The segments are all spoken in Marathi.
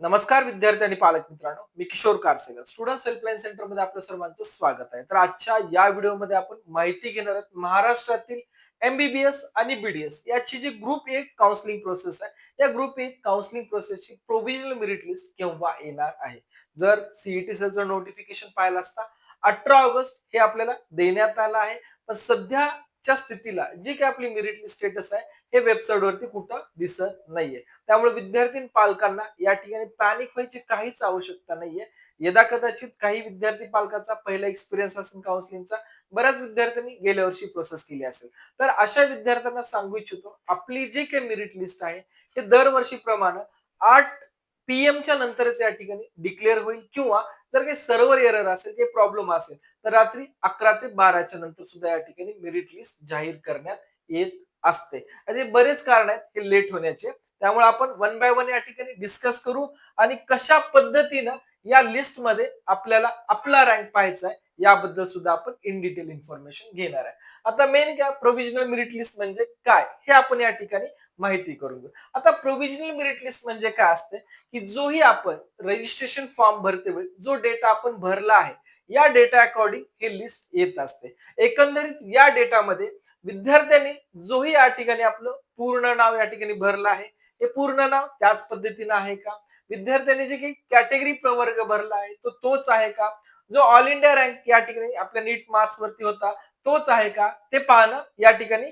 नमस्कार विद्यार्थी आणि पालक मित्रांनो, मी किशोर कारसेकर स्टुडंट हेल्पलाईन सेंटर मध्ये आपलं सर्वांचं स्वागत आहे. तर आजच्या या व्हिडिओमध्ये आपण माहिती घेणार आहोत महाराष्ट्रातील एमबीबीएस आणि बीडीएस याची जी ग्रुप 1 काउन्सिलिंग प्रोसेस आहे. या ग्रुप 1 काउन्सिलिंग प्रोसेसची प्रोव्हिजनल मेरिट लिस्ट केव्हा येणार आहे. जर सीईटीचं नोटिफिकेशन पाहिलं असता 18 ऑगस्ट हे आपल्याला देण्यात आलं आहे. पण सध्याच्या स्थितीला जी काही आपली मेरिट लिस्ट स्टेटस आहे हे वेबसाईट वरती कुठं दिसत नाहीये. त्यामुळे विद्यार्थी आणि पालकांना या ठिकाणी पॅनिक व्हायची काहीच आवश्यकता नाहीये. यदा कदाचित काही विद्यार्थी पालकांचा पहिला एक्सपिरियन्स असेल काउन्सिलिंगचा, बऱ्याच विद्यार्थ्यांनी गेल्या वर्षी प्रोसेस केली असेल. तर अशा विद्यार्थ्यांना सांगू इच्छितो, आपली जी काही मेरिट लिस्ट आहे हे दरवर्षीप्रमाणे 8 पीएमच्या नंतरच या ठिकाणी डिक्लेअर होईल किंवा जर काही सर्व्हर एरर असेल, काही प्रॉब्लेम असेल, तर रात्री 11 ते 12च्या नंतर सुद्धा या ठिकाणी मेरिट लिस्ट जाहीर करण्यात येत असते. असे बरेच कारण आहेत हे लेट होण्याचे. त्यामुळे आपण वन बाय वन या ठिकाणी डिस्कस करू आणि कशा पद्धतीनं या लिस्ट मध्ये आपल्याला आपला रँक पाहायचा आहे याबद्दल सुद्धा आपण इन डिटेल इन्फॉर्मेशन घेणार आहे. आता मेन काय प्रोव्हिजनल मेरिट लिस्ट म्हणजे काय हे आपण या ठिकाणी माहिती करून घेऊ. आता प्रोव्हिजनल मेरिट लिस्ट म्हणजे काय असते की जोही आपण रजिस्ट्रेशन फॉर्म भरते वेळी जो डेटा आपण भरला आहे या डेटा अकॉर्डिंग हे लिस्ट येत असते. एकंदरीत या डेटामध्ये विद्यार्थ्यांनी जोही या ठिकाणी आपलं पूर्ण नाव या ठिकाणी भरलं आहे हे पूर्ण नाव त्याच पद्धतीनं आहे का, विद्यार्थ्यांनी जे काही कॅटेगरी प्रवर्ग भरला आहे तो तोच आहे का, जो ऑल इंडिया रँक या ठिकाणी आपल्या नीट मार्क्स वरती होता तोच आहे का ते पाहणं या ठिकाणी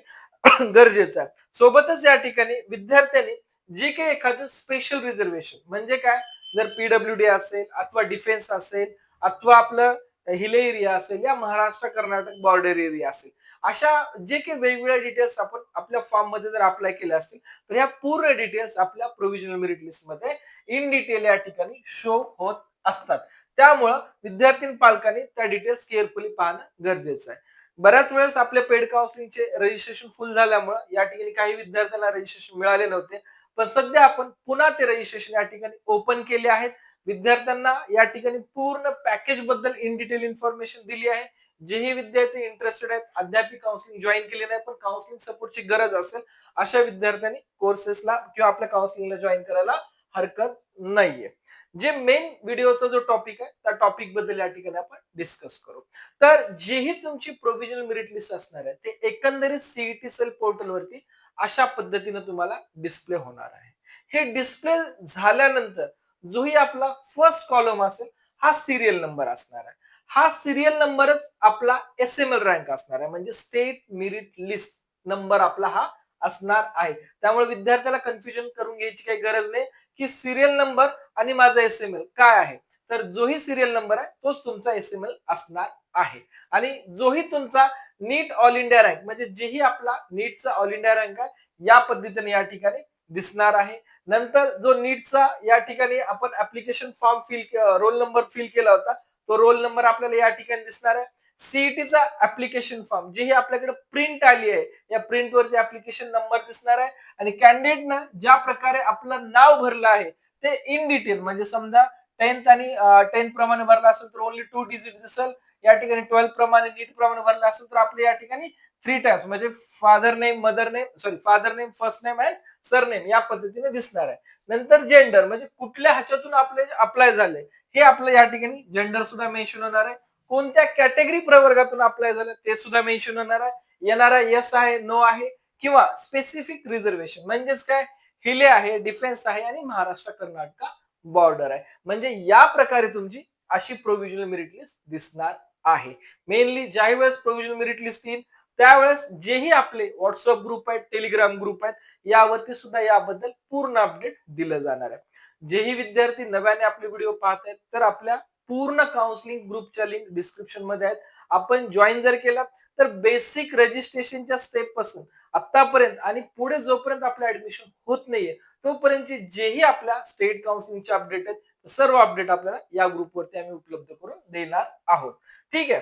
गरजेचं आहे. सोबतच या ठिकाणी विद्यार्थ्यांनी जे काही एखादं स्पेशल रिझर्वेशन म्हणजे काय, जर पीडब्ल्यूडी असेल अथवा डिफेन्स असेल अथवा आपलं हिले एरिया असेल या महाराष्ट्र कर्नाटक बॉर्डर एरिया असेल, अशा जे काही वेगवेगळ्या डिटेल्स आपण आपल्या फॉर्म मध्ये जर अप्लाय केले असतील तर ह्या पूर्ण डिटेल्स आपल्या प्रोव्हिजनल मेरिट लिस्ट मध्ये इन डिटेल या ठिकाणी शो होत असतात. त्यामुळं विद्यार्थी पालकांनी त्या डिटेल्स केअरफुली पाहणं गरजेचं आहे. बऱ्याच वेळेस आपल्या पेड काउन्सिलिंगचे रजिस्ट्रेशन फुल झाल्यामुळे या ठिकाणी काही विद्यार्थ्यांना रजिस्ट्रेशन मिळाले नव्हते. पण सध्या आपण पुन्हा ते रजिस्ट्रेशन या ठिकाणी ओपन केले आहेत. विद्यार्थ्यांना या ठिकाणी पूर्ण पॅकेज बद्दल इन डिटेल इन्फॉर्मेशन दिली आहे. जेही विद्यार्थी इंटरेस्टेड आहेत अद्याप काउन्सिलिंग जॉईन केले नाही पण काउन्सिलिंग सपोर्टची गरज असेल अशा विद्यार्थ्यांनी कोर्सेसला किंवा आपल्या काउन्सिलिंगला जॉईन करायला हरकत नाहीये. जे मेन व्हिडिओचा जो टॉपिक आहे त्या टॉपिक बद्दल या ठिकाणी आपण डिस्कस करू. तर जेही तुमची प्रोव्हिजनल मेरिट लिस्ट असणार आहे ते एकंदरीत सीईटी सेल पोर्टल वरती अशा पद्धतीने तुम्हाला डिस्प्ले होणार आहे. हे डिस्प्ले झाल्यानंतर जोही आपला फर्स्ट कॉलम असेल हा सिरियल नंबर असणार आहे. हा सिरियल नंबरच आपला एसएमएल रँक असणार आहे म्हणजे स्टेट मेरिट लिस्ट नंबर आपला हा असणार आहे. त्यामुळे विद्यार्थ्याला कन्फ्युजन करून घ्यायची काही गरज नाही की सिरियल नंबर आणि माझा एसएमएल काय आहे. तर जोही सिरियल नंबर आहे तोच तुमचा एसएमएल असणार आहे. आणि जोही तुमचा नीट ऑल इंडिया रँक म्हणजे जेही आपला नीटचा ऑल इंडिया रँक आहे या पद्धतीने या ठिकाणी दिसणार आहे. नंतर जो नीटचा या ठिकाणी आपण application form roll number fill केला होता तो रोल नंबर आपल्याला या ठिकाणी दिसणार आहे. सीईटीचा ऍप्लिकेशन फॉर्म जी आपल्याकडे प्रिंट आली आहे या प्रिंट वरती ऍप्लिकेशन नंबर दिसणार आहे. आणि कॅन्डिडेटनं ज्या प्रकारे आपलं नाव भरलं आहे ते इन डिटेल म्हणजे समजा 10th आणि 10th प्रमाणे भरलं असेल तर ओनली 2 डिजिट दिसेल. या ठिकाणी 12th प्रमाणे नीट प्रमाणे भरलं असेल तर आपल्या या ठिकाणी 3 टाइम्स म्हणजे father name mother name father name first name and surname या पद्धतीने दिसणार आहे. नंतर जेंडर म्हणजे कुठल्या ह्याच्यातून आपले अप्लाय झाले हे आपलं या ठिकाणी जेंडर सुद्धा मेन्शन होणार आहे. कोणत्या कॅटेगरी प्रवर्गातून अप्लाय झालं ते सुद्धा मेन्शन होणार आहे. येणारा यस आहे नो आहे किंवा स्पेसिफिक रिझर्वेशन म्हणजेच काय हिले आहे डिफेन्स आहे आणि महाराष्ट्र कर्नाटक बॉर्डर आहे. म्हणजे या प्रकारे तुमची अशी प्रोव्हिजनल मेरिट लिस्ट दिसणार आहे. मेनली ज्या वेळेस प्रोव्हिजनल मेरिट लिस्ट येईल त्यावेळेस जेही आपले व्हॉट्सअप ग्रुप आहेत टेलिग्राम ग्रुप आहेत यावरती सुद्धा याबद्दल पूर्ण अपडेट दिलं जाणार आहे. जेही विद्यार्थी नव्याने आपले व्हिडिओ पाहत आहेत तर आपल्या पूर्ण काउन्सिलिंग ग्रुपच्या लिंक डिस्क्रिप्शन मध्ये आहेत. आपण जॉईन जर केला तर बेसिक रजिस्ट्रेशनच्या स्टेप पासून आतापर्यंत आणि पुढे जोपर्यंत आपलं ऍडमिशन होत नाहीये तोपर्यंतचे जेही आपल्या स्टेट काउन्सिलिंगचे अपडेट आहेत सर्व अपडेट आपल्याला या ग्रुपवरती आम्ही उपलब्ध करून देणार आहोत. ठीक आहे.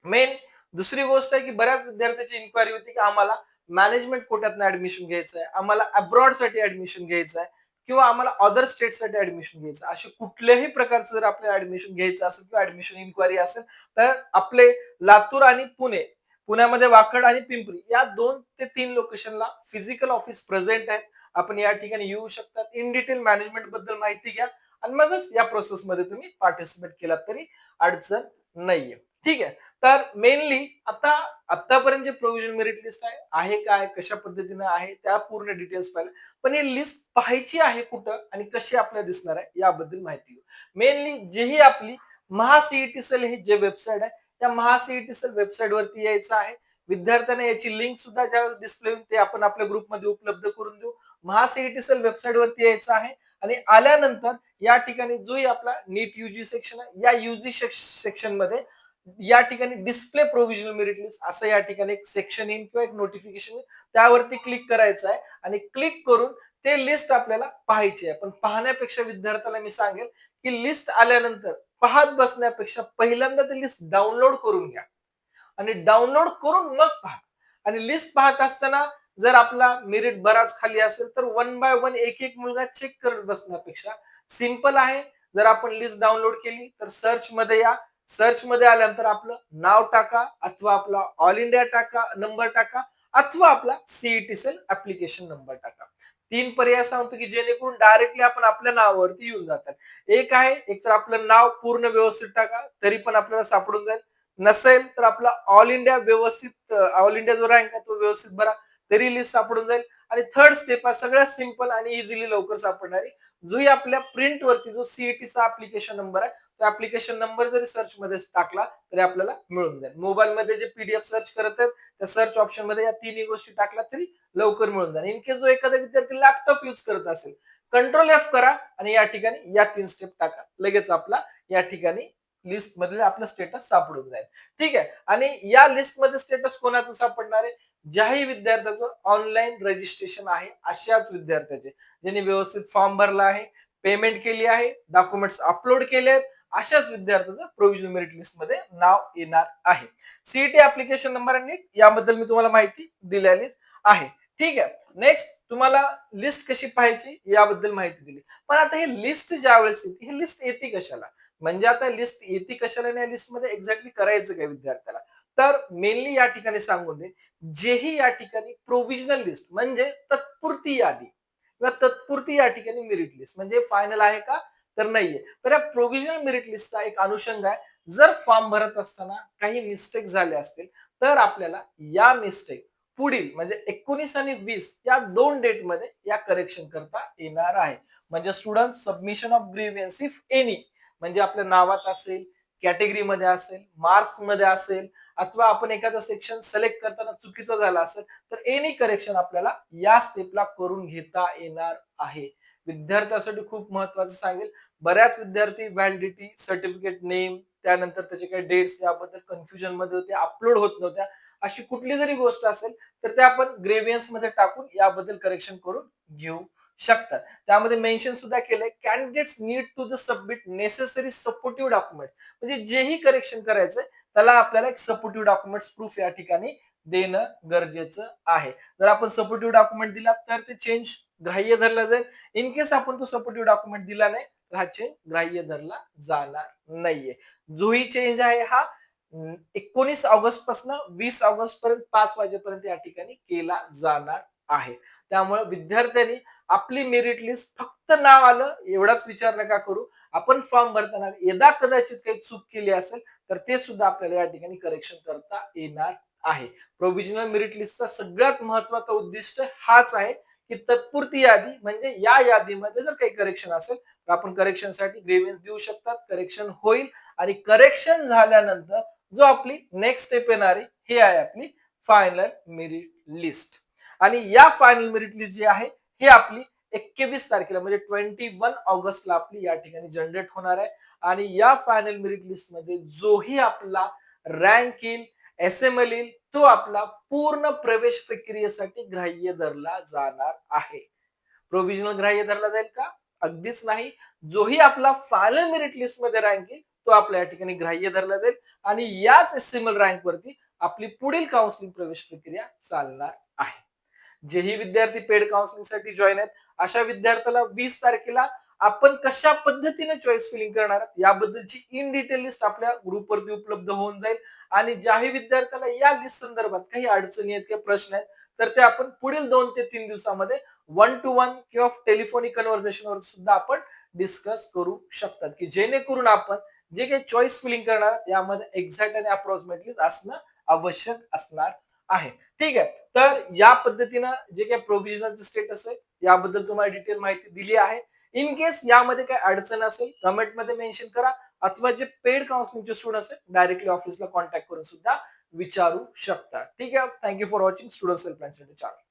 मेन दुसरी गोष्ट आहे की बऱ्याच विद्यार्थ्यांची इन्क्वायरी होती की आम्हाला मॅनेजमेंट कोट्यातनं ऍडमिशन घ्यायचं आहे, आम्हाला अब्रॉड साठी ऍडमिशन घ्यायचं आहे किंवा आम्हाला अदर स्टेट साठी ऍडमिशन घ्यायचं आहे. असे कुठल्याही प्रकारचं जर आपल्याला ऍडमिशन घ्यायचं असेल किंवा ऍडमिशन इन्क्वायरी असेल तर आपले लातूर आणि पुण्यामध्ये वाकड आणि पिंपरी या 2 ते 3 लोकेशनला फिजिकल ऑफिस प्रेझेंट आहेत. आपण या ठिकाणी येऊ शकतात. इन डिटेल मॅनेजमेंट बद्दल माहिती घ्या आणि मगच या प्रोसेसमध्ये तुम्ही पार्टिसिपेट केलात तरी अडचण नाहीये. ठीक आहे. तर मेनली आतापर्यंत जे प्रोव्हिजन मेरिट लिस्ट आहे काय, कशा पद्धतीने आहे, त्या पूर्ण डिटेल्स पाहिल्या. पण ही लिस्ट पाहायची आहे कुठं आणि कशी आपल्याला दिसणार आहे याबद्दल माहिती घेऊ. मेनली जेही आपली महासीईटी सेल हे जे वेबसाईट आहे, त्या महासीईटी सेल वेबसाईट वरती यायचं आहे. विद्यार्थ्यांना याची लिंक सुद्धा ज्यावेळेस डिस्प्ले होईल ते आपण आपल्या ग्रुपमध्ये उपलब्ध करून देऊ. महासीईटी सेल वेबसाईट वरती यायचं आहे आणि आल्यानंतर या ठिकाणी जोही आपला नीट युजी सेक्शन आहे, या युजी सेक्शन मध्ये या ठिकाणी डिस्प्ले प्रोव्हिजनल मेरिट लिस्ट असं या ठिकाणी एक सेक्शन येईल किंवा एक नोटिफिकेशन येईल. त्यावरती क्लिक करायचं आहे आणि क्लिक करून ते लिस्ट आपल्याला पाहायची आहे. पण पाहण्यापेक्षा विद्यार्थ्याला मी सांगेल की लिस्ट आल्यानंतर पाहत बसण्यापेक्षा पहिल्यांदा ती लिस्ट डाउनलोड करून घ्या आणि डाउनलोड करून मग पहा. आणि लिस्ट पाहत असताना जर आपला मेरिट बराच खाली असेल तर वन बाय वन एक एक मुलगा चेक करत बसण्यापेक्षा सिंपल आहे. जर आपण लिस्ट डाउनलोड केली तर सर्च मध्ये या. सर्च मध्ये आल्यानंतर आपलं नाव टाका अथवा आपला ऑल इंडिया टाका नंबर टाका अथवा आपला सीईटी सेल ऍप्लिकेशन नंबर टाका. 3 पर्याय सांगतो की जेणेकरून डायरेक्टली आपण आपल्या नावावरती येऊन जातात. एक आहे, एक तर आपलं नाव पूर्ण व्यवस्थित टाका तरी पण आपल्याला सापडून जाईल. नसेल तर आपला ऑल इंडिया व्यवस्थित ऑल इंडिया जो रँक आहे तो व्यवस्थित भरा तरी लिस्ट सापडून जाईल. आणि थर्ड स्टेप हा सगळ्यात सिंपल आणि इझिली लवकर सापडणारी, जोही आपल्या प्रिंट वरती जो सीईटीचा ऍप्लिकेशन नंबर आहे तो ऍप्लिकेशन नंबर जरी सर्च मध्ये टाकला तरी आपल्याला मिळून जाईल. मोबाईल मध्ये जे पीडीएफ सर्च करत आहेत त्या सर्च ऑप्शन मध्ये या तिन्ही गोष्टी टाकल्या तरी लवकर मिळून जाईल. इन केस जो एखादा विद्यार्थी लॅपटॉप युज करत असेल, कंट्रोल एफ करा आणि या ठिकाणी या 3 स्टेप टाका. लगेच आपला या ठिकाणी लिस्ट मध्ये आपलं स्टेटस सापडून जाईल. ठीक आहे. आणि या लिस्ट मध्ये स्टेटस कोणाचं सापडणार आहे? ज्याही विद्यार्थ्याचं ऑनलाईन रजिस्ट्रेशन आहे अशाच विद्यार्थ्याचे, ज्यांनी व्यवस्थित फॉर्म भरला आहे, पेमेंट केली आहे, डॉक्युमेंट्स अपलोड केले आहेत, अशाच विद्यार्थ्याचं प्रोव्हिजनल मेरिट लिस्ट मध्ये नाव येणार आहे. सीईटी ऍप्लिकेशन नंबर आणि याबद्दल मी तुम्हाला माहिती दिलेलीच आहे. ठीक आहे. नेक्स्ट तुम्हाला लिस्ट कशी पाहायची याबद्दल माहिती दिली. पण आता ही लिस्ट ज्या वेळेस येते, ही लिस्ट येते कशाला? म्हणजे आता लिस्ट येते कशाला आणि या लिस्ट मध्ये एक्झॅक्टली करायचं काय विद्यार्थ्याला? तर मेनली या ठिकाणी सांगून दे, जेही या ठिकाणी प्रोव्हिजनल लिस्ट म्हणजे तत्पुरती यादी किंवा तत्पुरती या ठिकाणी मेरिट लिस्ट म्हणजे फायनल आहे का? तर नाहीये. तर या प्रोव्हिजनल मेरिट लिस्टचा एक अनुषंग आहे. जर फॉर्म भरत असताना काही मिस्टेक झाले असतील तर आपल्याला या मिस्टेक पुढील म्हणजे 19 आणि 20 या 2 डेट मध्ये या करेक्शन करता येणार आहे. म्हणजे student submission of grievance if any, म्हणजे आपल्या नावात असेल, कॅटेगरीमध्ये असेल, मार्क्स मध्ये असेल अथवा आपण एखादा सेक्शन सिलेक्ट करताना चुकीचं झालं असेल तर एनी करेक्शन आपल्याला या स्टेपला करून घेता येणार आहे. विद्यार्थ्यासाठी खूप महत्वाचं सांगेल, बऱ्याच विद्यार्थी व्हॅलिडिटी, सर्टिफिकेट नेम, त्यानंतर त्याचे काही डेट्स याबद्दल कन्फ्युजन मध्ये होते, अपलोड होत नव्हत्या. अशी कुठली जरी गोष्ट असेल तर ते आपण ग्रेव्हियन्स मध्ये टाकून याबद्दल करेक्शन करून घेऊ शकतात. त्यामध्ये मेन्शन सुद्धा केलंय, candidates need to the submit necessary supportive document, म्हणजे जेही करेक्शन करायचंय त्याला आपल्याला एक सपोर्टिव्ह डॉक्युमेंट्स प्रूफ या ठिकाणी देणं गरजेचं आहे. जर आपण सपोर्टिव्ह डॉक्युमेंट दिला तर ते चेंज ग्राह्य धरला जाईल. इन केस आपण तो सपोर्टिव्ह डॉक्युमेंट दिला नाही तर हा चेंज ग्राह्य धरला जाणार नाहीये. जोही चेंज आहे हा 19 ऑगस्ट पासून 20 ऑगस्ट पर्यंत 5 वाजेपर्यंत या ठिकाणी केला जाणार आहे. त्यामुळे विद्यार्थ्यांनी आपली मेरिट लिस्ट फक्त नाव आलं एवढाच विचार नका करू. आपण फॉर्म भरताना यदा कदाचित काही चूक केली असेल तर ते सुद्धा आपल्याला या ठिकाणी करेक्शन करता येणार आहे. प्रोव्हिजनल मेरिट लिस्टचा सगळ्यात महत्वाचा उद्दिष्ट हाच आहे की तत्पुरती यादी, म्हणजे या यादीमध्ये जर काही करेक्शन असेल तर आपण करेक्शनसाठी ग्रेव्हियन्स देऊ शकतात, करेक्शन होईल आणि करेक्शन झाल्यानंतर जो आपली नेक्स्ट स्टेप येणार आहे हे आहे आपली फायनल मेरिट लिस्ट. आणि या फायनल मेरिट लिस्ट जी आहे ही आपली 21 तारखेला म्हणजे 21 ऑगस्टला आपली या ठिकाणी जनरेट होणार आहे. आणि या फायनल मेरिट लिस्ट मध्ये जोही आपला रँक येईल, एसएमएल येईल, तो आपला पूर्ण प्रवेश प्रक्रियेसाठी ग्राह्य धरला जाणार आहे. प्रोव्हिजनल ग्राह्य धरला जाईल का? अगदीच नाही. जोही आपला फायनल मेरिट लिस्ट मध्ये रँक येईल तो आपल्या या ठिकाणी ग्राह्य धरला जाईल आणि याच एसएमएल रँक वरती आपली पुढील काउन्सिलिंग प्रवेश प्रक्रिया चालणार आहे. जेही विद्यार्थी पेड काउन्सिलिंग साठी जॉईन आहेत अशा विद्यार्थ्याला 20 तारखेला आपण कशा पद्धतीने चॉईस फिलिंग करणार याबद्दलची इन डिटेल लिस्ट आपल्या ग्रुपवरती उपलब्ध होऊन जाईल. आणि ज्याही विद्यार्थ्याला या लिस्ट संदर्भात काही अडचणी आहेत किंवा प्रश्न आहेत तर ते आपण पुढील 2 ते 3 दिवसामध्ये वन टू वन किंवा टेलिफोनिक कन्व्हर्सेशनवर सुद्धा आपण डिस्कस करू शकतात, की जेणेकरून आपण जे काही चॉईस फिलिंग करणार यामध्ये एक्झॅक्ट आणि अप्रॉक्सिमेटली असणं आवश्यक असणार आहे. ठीक आहे. तर या पद्धतीनं जे काही प्रोव्हिजनलचं स्टेटस आहे याबद्दल तुम्हाला डिटेल माहिती दिली आहे. इन केस यामध्ये काही अडचण असेल कमेंटमध्ये मेन्शन करा अथवा जे पेड काउन्सिलिंगचे स्टुडंट्स आहेत डायरेक्टली ऑफिसला कॉन्टॅक्ट करून सुद्धा विचारू शकता. ठीक आहे. Thank you for watching students helpline centre channel.